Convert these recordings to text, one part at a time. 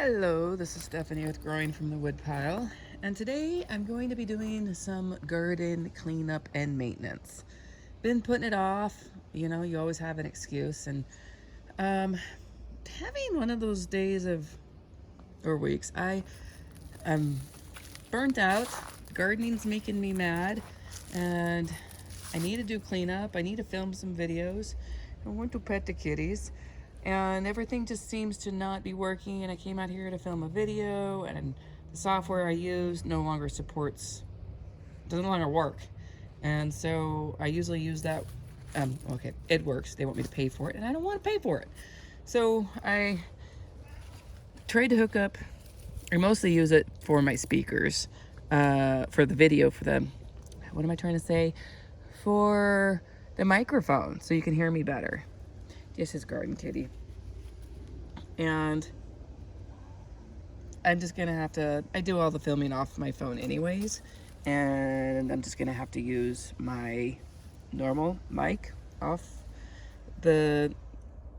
Hello, this is Stephanie with Growing from the Woodpile, and today I'm going to be doing some garden cleanup and maintenance. Been putting it off, you always have an excuse, and um, having one of those days or weeks. I'm burnt out, gardening's making me mad, and I need to do cleanup, I need to film some videos, I want to pet the kitties. And everything just seems to not be working, and I came out here to film a video, and the software I use doesn't longer work. And so I usually use that. Okay, it works. They want me to pay for it, and I don't want to pay for it. So I tried to hook up. I mostly use it for my speakers, for the video, what am I trying to say? For the microphone, so you can hear me better. This is Garden Kitty. And I'm just gonna have to, I do all the filming off my phone anyways, and I'm just gonna have to use my normal mic off the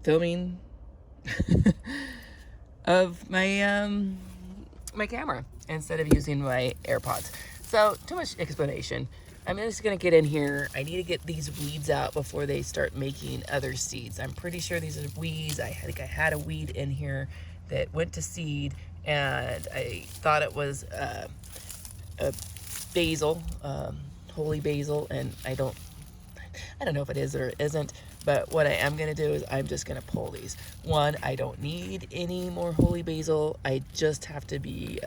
filming of my camera instead of using my AirPods. So too much explanation. I'm just gonna get in here. I need to get these weeds out before they start making other seeds. I'm pretty sure these are weeds. I think I had a weed in here that went to seed, and I thought it was a basil, holy basil, and I don't know if it is or it isn't. But what I am gonna do is I'm just gonna pull these. One, I don't need any more holy basil. I just have to be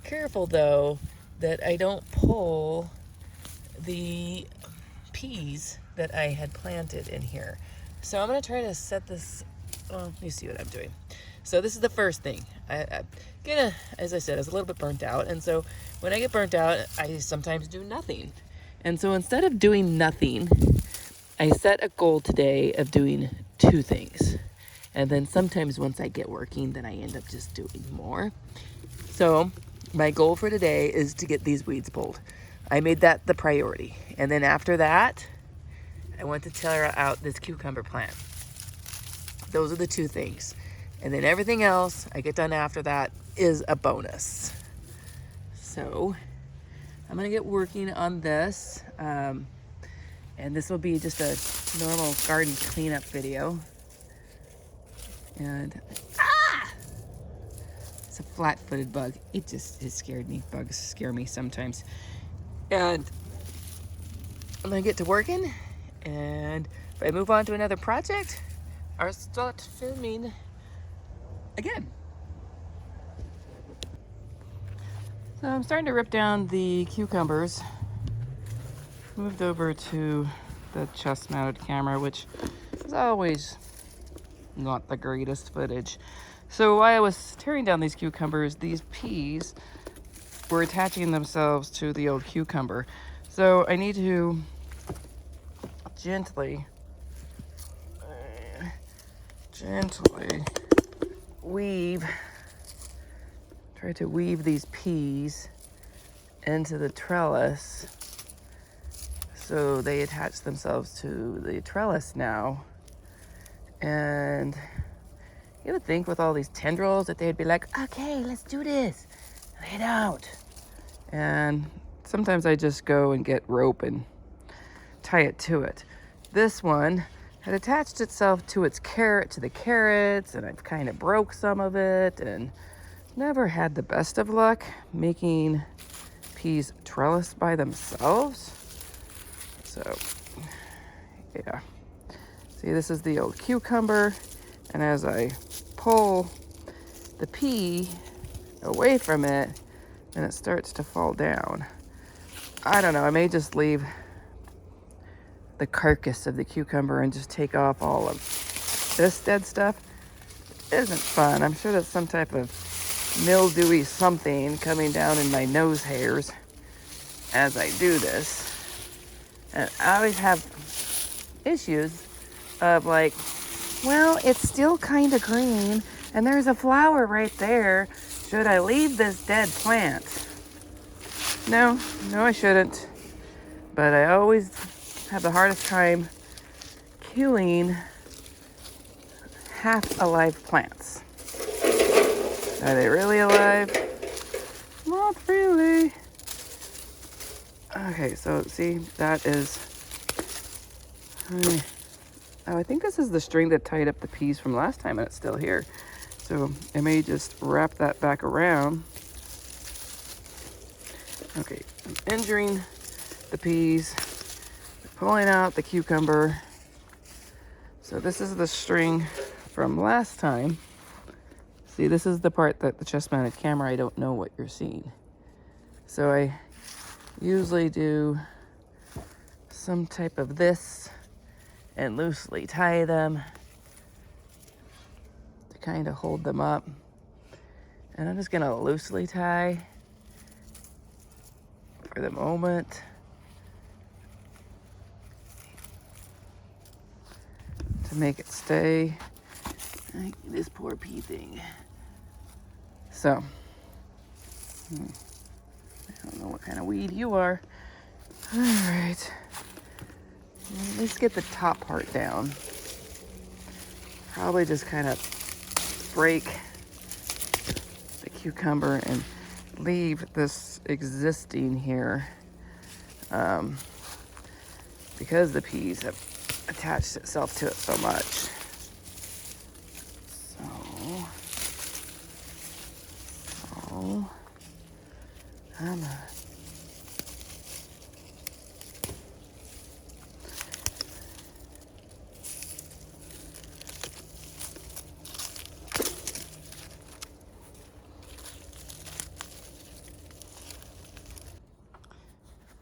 careful though that I don't pull the peas that I had planted in here. So I'm gonna try to set this, well, you see what I'm doing. So this is the first thing. As I said, I was a little bit burnt out, and so when I get burnt out, I sometimes do nothing. And so instead of doing nothing, I set a goal today of doing two things. And then sometimes once I get working, then I end up just doing more. So my goal for today is to get these weeds pulled. I made that the priority. And then after that, I want to tear out this cucumber plant. Those are the two things. And then everything else I get done after that is a bonus. So I'm gonna get working on this. And this will be just a normal garden cleanup video. And, it's a flat-footed bug. It scared me. Bugs scare me sometimes. And I'm gonna get to working, and if I move on to another project, I'll start filming again. So I'm starting to rip down the cucumbers. Moved over to the chest-mounted camera, which is always not the greatest footage. So while I was tearing down these cucumbers, these peas were attaching themselves to the old cucumber. So I need to gently try to weave these peas into the trellis so they attach themselves to the trellis now. And you would think with all these tendrils that they'd be like, okay, let's do this. Lay it out. And sometimes I just go and get rope and tie it to it. This one had attached itself to the carrots, and I've kind of broke some of it, and never had the best of luck making peas trellis by themselves. So, yeah. See, this is the old cucumber, and as I pull the pea away from it, and it starts to fall down. I don't know, I may just leave the carcass of the cucumber and just take off all of this dead stuff. It isn't fun. I'm sure that's some type of mildewy something coming down in my nose hairs as I do this. And I always have issues of like, well, it's still kind of green, and there's a flower right there. Should I leave this dead plant? No, I shouldn't. But I always have the hardest time killing half alive plants. Are they really alive? Not really. Okay, so see, that is... Oh, I think this is the string that tied up the peas from last time, and it's still here. So I may just wrap that back around. Okay, I'm injuring the peas, pulling out the cucumber. So this is the string from last time. See, this is the part that the chest-mounted camera, I don't know what you're seeing. So I usually do some type of this and loosely tie them to kind of hold them up. And I'm just gonna loosely tie for the moment. To make it stay. This poor pea thing. So, I don't know what kind of weed you are. All right. At least get the top part down. Probably just kind of break the cucumber and leave this existing here because the peas have attached itself to it so much. So I'm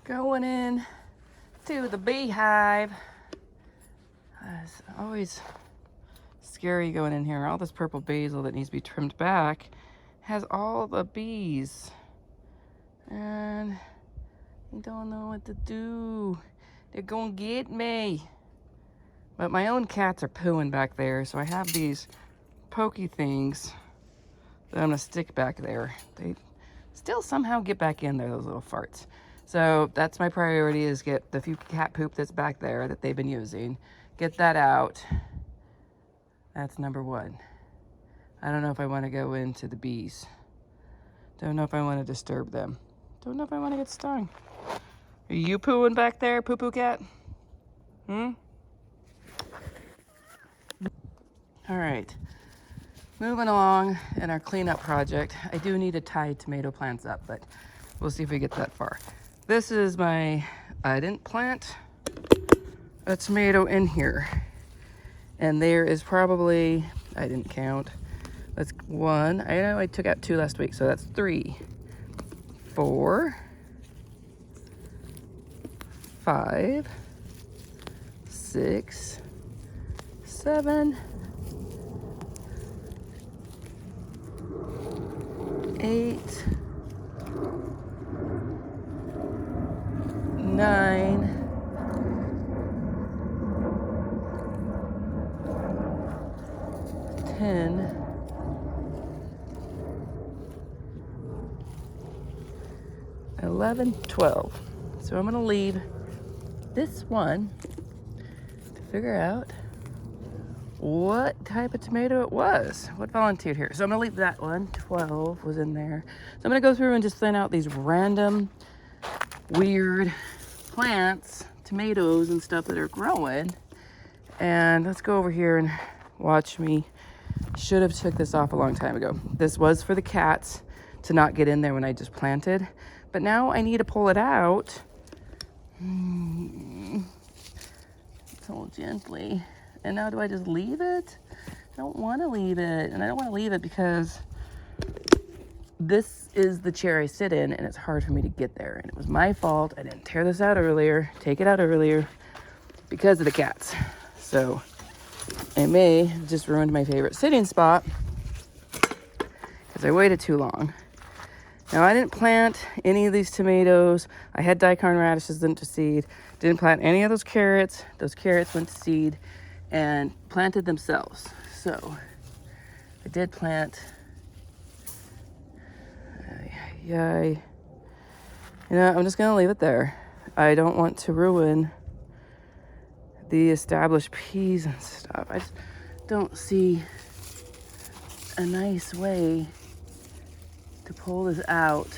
going in to the beehive. It's always scary going in here. All this purple basil that needs to be trimmed back has all the bees. And I don't know what to do. They're gonna get me. But my own cats are pooing back there, so I have these pokey things that I'm gonna stick back there. They still somehow get back in there, those little farts. So that's my priority, is get the few cat poop that's back there that they've been using. Get that out. That's number one. I don't know if I want to go into the bees. Don't know if I want to disturb them. Don't know if I want to get stung. Are you pooing back there, poo-poo cat? All right. Moving along in our cleanup project. I do need to tie tomato plants up, but we'll see if we get that far. This is I didn't plant a tomato in here. And there is probably, I didn't count. That's one. I know I took out 2 last week, so that's 3, 4, 5, 6, 7, 8, 9, 10, 11, 12. So I'm going to leave this one to figure out what type of tomato it was. What volunteered here? So I'm going to leave that one. 12 was in there. So I'm going to go through and just thin out these random weird plants, tomatoes and stuff that are growing. And let's go over here and watch me. Should have took this off a long time ago. This was for the cats to not get in there when I just planted. But now I need to pull it out. So gently. And now do I just leave it? I don't want to leave it. And I don't want to leave it because this is the chair I sit in and it's hard for me to get there. And it was my fault. I didn't tear this out earlier, take it out earlier because of the cats. So I may have just ruined my favorite sitting spot because I waited too long. Now, I didn't plant any of these tomatoes. I had daikon radishes into seed. Didn't plant any of those carrots. Those carrots went to seed and planted themselves. So I did plant. Yay. You know, I'm just going to leave it there. I don't want to ruin the established peas and stuff. I just don't see a nice way to pull this out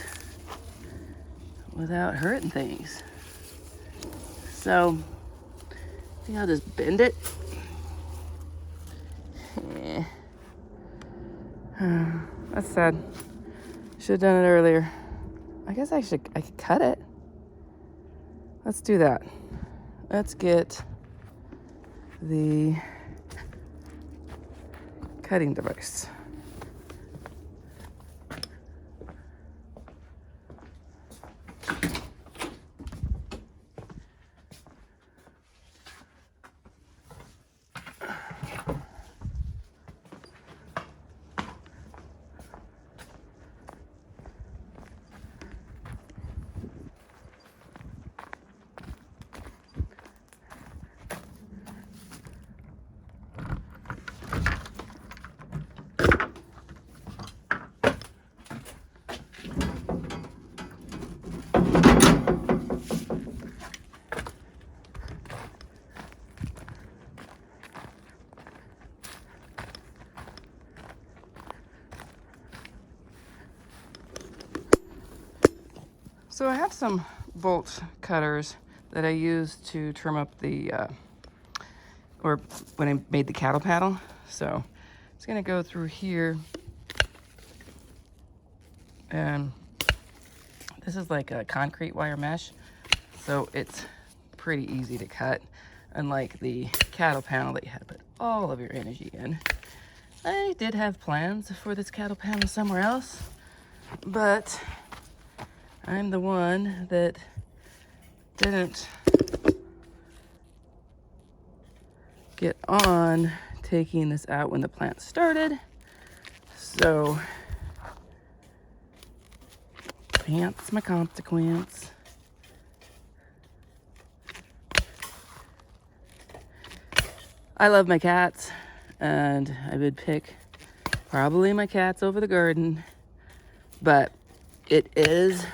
without hurting things. So I think I'll just bend it. Yeah. That's sad. Should have done it earlier. I guess I could cut it. Let's do that. Let's get the cutting device. So I have some bolt cutters that I use to trim up the, or when I made the cattle paddle. So it's gonna go through here, and this is like a concrete wire mesh, so it's pretty easy to cut, unlike the cattle panel that you had to put all of your energy in. I did have plans for this cattle panel somewhere else, but I'm the one that didn't get on taking this out when the plant started. So that's my consequence. I love my cats, and I would pick probably my cats over the garden, but it is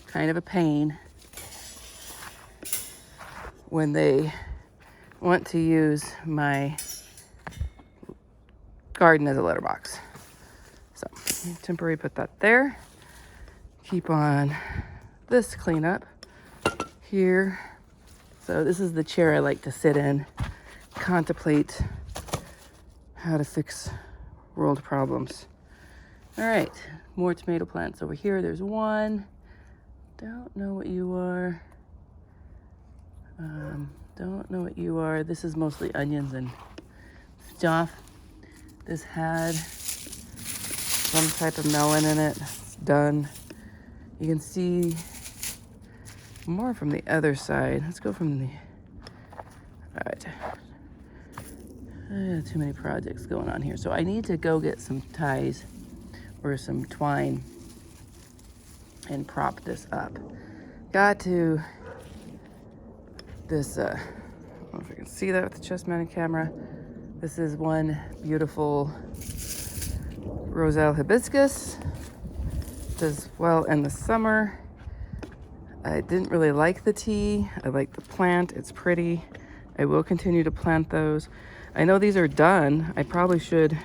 kind of a pain when they want to use my garden as a litter box. So temporarily put that there. Keep on this cleanup here. So this is the chair I like to sit in, contemplate how to fix world problems. All right, more tomato plants over here. There's one. Don't know what you are. Don't know what you are. This is mostly onions and stuff. This had some type of melon in it. It's done. You can see more from the other side. Let's go from the, all right. Too many projects going on here. So I need to go get some ties or some twine and prop this up. Got to this, I don't know if you can see that with the chest mounted camera. This is one beautiful Roselle hibiscus. Does well in the summer. I didn't really like the tea. I like the plant. It's pretty. I will continue to plant those. I know these are done. I probably should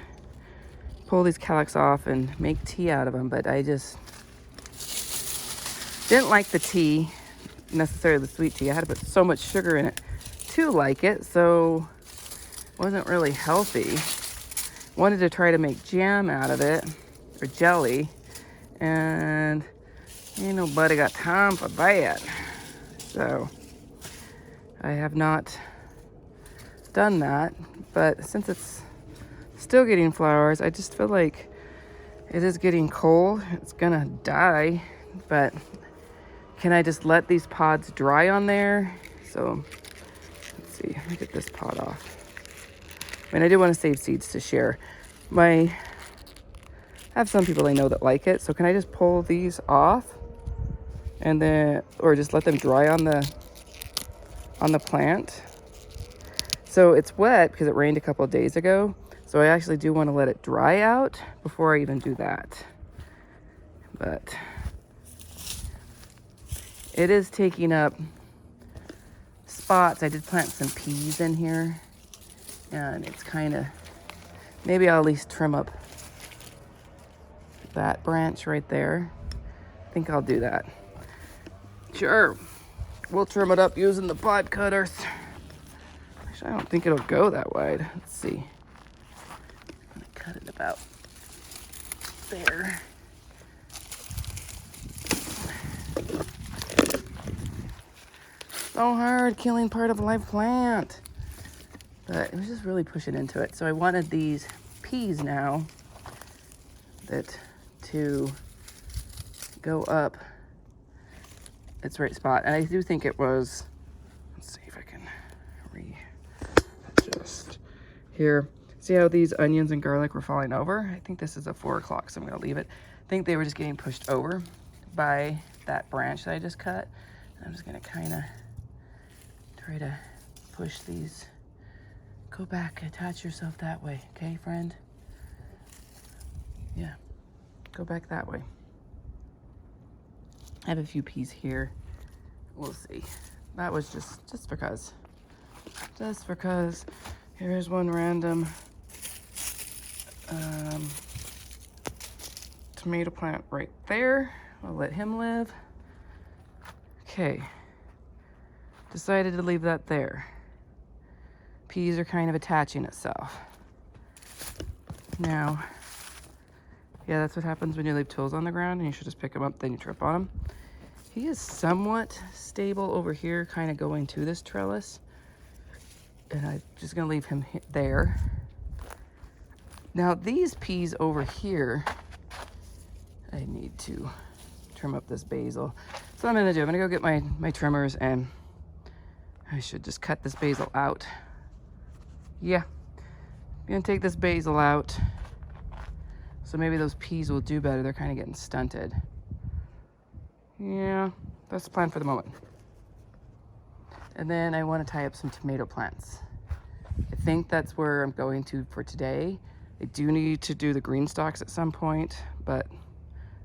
pull these calyx off and make tea out of them, but I just didn't like the tea, necessarily the sweet tea. I had to put so much sugar in it to like it, so it wasn't really healthy. Wanted to try to make jam out of it, or jelly, and ain't nobody got time for that. So I have not done that, but since it's still getting flowers, I just feel like it is getting cold. It's gonna die, but can I just let these pods dry on there? So let's see, let me get this pod off. I mean, I do want to save seeds to share. I have some people I know that like it, so can I just pull these off and then, or just let them dry on the plant? So it's wet because it rained a couple of days ago, so I actually do want to let it dry out before I even do that. But it is taking up spots. I did plant some peas in here, and it's kind of, maybe I'll at least trim up that branch right there. I think I'll do that. Sure, we'll trim it up using the pod cutters. Actually, I don't think it'll go that wide. Let's see. I'm gonna cut it about there. So hard killing part of a live plant. But it was just really pushing into it. So I wanted these peas now to go up its right spot. And I do think it was, let's see if I can readjust here. See how these onions and garlic were falling over? I think this is a 4 o'clock, so I'm gonna leave it. I think they were just getting pushed over by that branch that I just cut. I'm just gonna kind of try to push these. Go back, attach yourself that way, okay, friend? Yeah, go back that way. I have a few peas here. We'll see. That was just because. Just because. Here's one random tomato plant right there. I'll let him live. Okay. Decided to leave that there. Peas are kind of attaching itself. Now, yeah, that's what happens when you leave tools on the ground and you should just pick them up, then you trip on them. He is somewhat stable over here, kind of going to this trellis. And I'm just gonna leave him there. Now these peas over here, I need to trim up this basil. So what I'm gonna do, I'm gonna go get my trimmers and I should just cut this basil out. Yeah, I'm gonna take this basil out. So maybe those peas will do better. They're kind of getting stunted. Yeah, that's the plan for the moment. And then I want to tie up some tomato plants. I think that's where I'm going to for today. I do need to do the green stalks at some point, but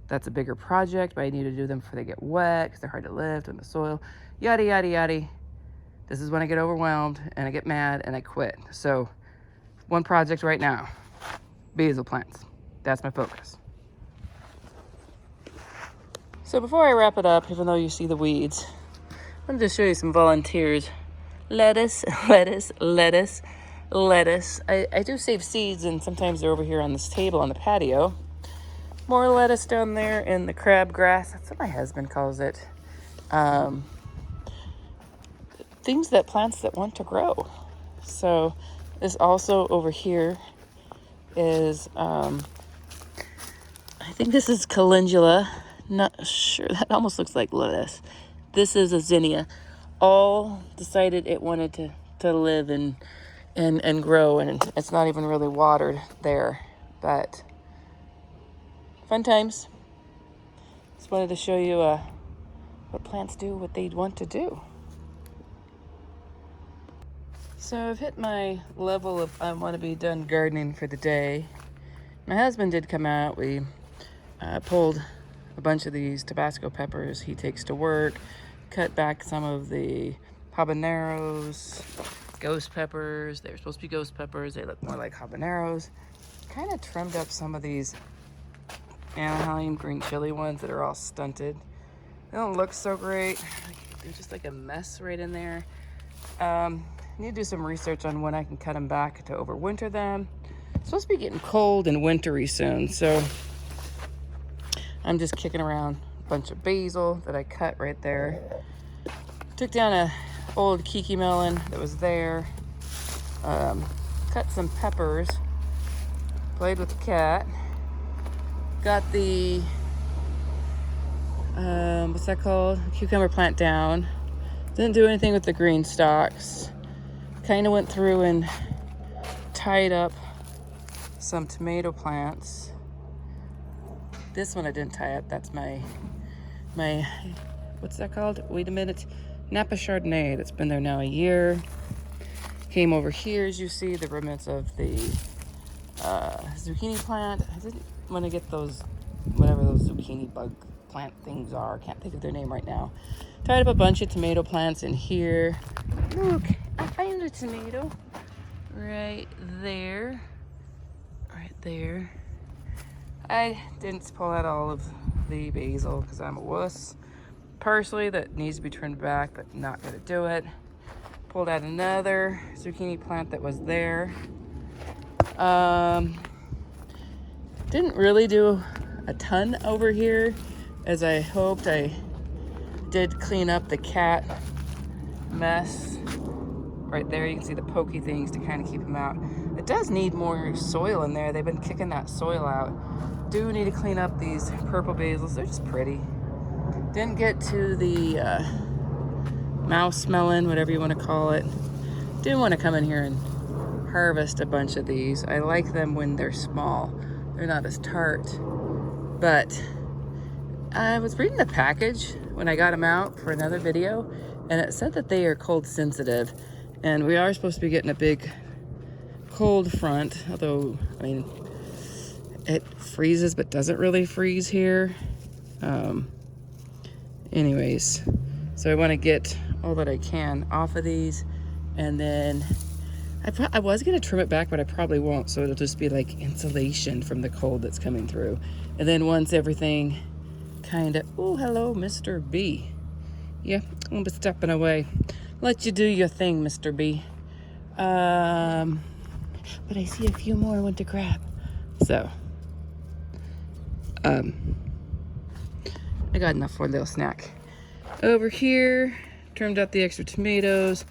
that's a bigger project, but I need to do them before they get wet because they're hard to lift in the soil. Yada, yada, yada. This is when I get overwhelmed and I get mad and I quit. So one project right now, basil plants. That's my focus. So before I wrap it up, even though you see the weeds, I wanted to show you some volunteers. Lettuce, lettuce, lettuce, lettuce. I do save seeds and sometimes they're over here on this table on the patio. More lettuce down there in the crabgrass. That's what my husband calls it. Plants that want to grow. So this also over here is, I think this is calendula. Not sure. That almost looks like lettuce. This is a zinnia. All decided it wanted to live and grow, and it's not even really watered there. But fun times. Just wanted to show you what plants do, what they want to do. So I've hit my level of I want to be done gardening for the day. My husband did come out. We pulled a bunch of these Tabasco peppers he takes to work, cut back some of the habaneros, ghost peppers. They were supposed to be ghost peppers. They look more like habaneros. Kind of trimmed up some of these Anaheim green chili ones that are all stunted. They don't look so great. They're just like a mess right in there. Need to do some research on when I can cut them back to overwinter them. It's supposed to be getting cold and wintry soon, so I'm just kicking around a bunch of basil that I cut right there. Took down a old kiki melon that was there. Cut some peppers. Played with the cat. Got the, what's that called? Cucumber plant down. Didn't do anything with the green stalks. Kind of went through and tied up some tomato plants. This one I didn't tie up. That's my what's that called? Wait a minute. Napa Chardonnay. That's been there now a year. Came over here, as you see, the remnants of the zucchini plant. I didn't want to get those, whatever those zucchini bug plant things are. I can't think of their name right now. Tied up a bunch of tomato plants in here. Look, I found a tomato right there. Right there. I didn't pull out all of the basil because I'm a wuss. Parsley that needs to be trimmed back, but not gonna do it. Pulled out another zucchini plant that was there. Didn't really do a ton over here as I hoped. I did clean up the cat mess. Right there, you can see the pokey things to kind of keep them out. It does need more soil in there. They've been kicking that soil out. Do need to clean up these purple basils. They're just pretty. Didn't get to the mouse melon, whatever you want to call it. Didn't want to come in here and harvest a bunch of these. I like them when they're small. They're not as tart. But I was reading the package when I got them out for another video, and it said that they are cold sensitive. And we are supposed to be getting a big cold front, although, I mean, it freezes but doesn't really freeze here. Anyways, so I want to get all that I can off of these, and then I was going to trim it back, but I probably won't, so it'll just be like insulation from the cold that's coming through. And then once everything kind of, oh, hello, Mr. B. Yeah, I'm going to be stepping away. Let you do your thing, Mr. B. But I see a few more I want to grab. So, I got enough for a little snack. Over here, trimmed out the extra tomatoes,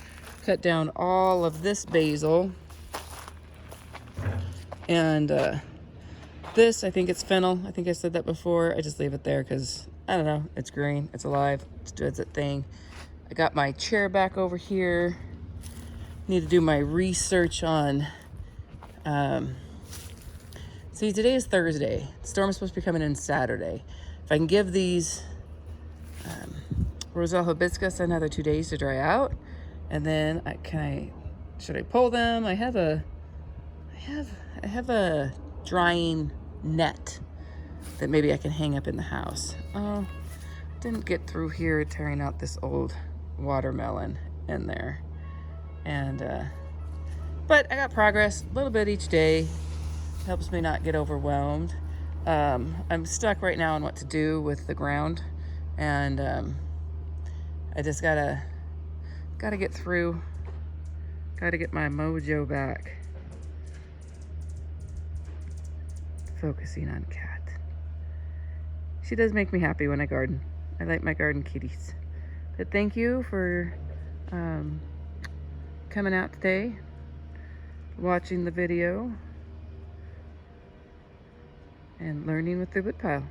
cut down all of this basil. And this, I think it's fennel. I think I said that before. I just leave it there because, I don't know, it's green, it's alive, it's doing its thing. I got my chair back over here. Need to do my research on, see, today is Thursday. The storm is supposed to be coming in Saturday. If I can give these Roselle hibiscus another 2 days to dry out, and then should I pull them? I have a drying net that maybe I can hang up in the house. Oh, didn't get through here tearing out this old watermelon in there. And but I got progress a little bit each day. Helps me not get overwhelmed. I'm stuck right now on what to do with the ground, and I just gotta get through. Gotta get my mojo back. Focusing on Cat. She does make me happy when I garden. I like my garden kitties. But thank you for coming out today, watching the video, and learning with the woodpile.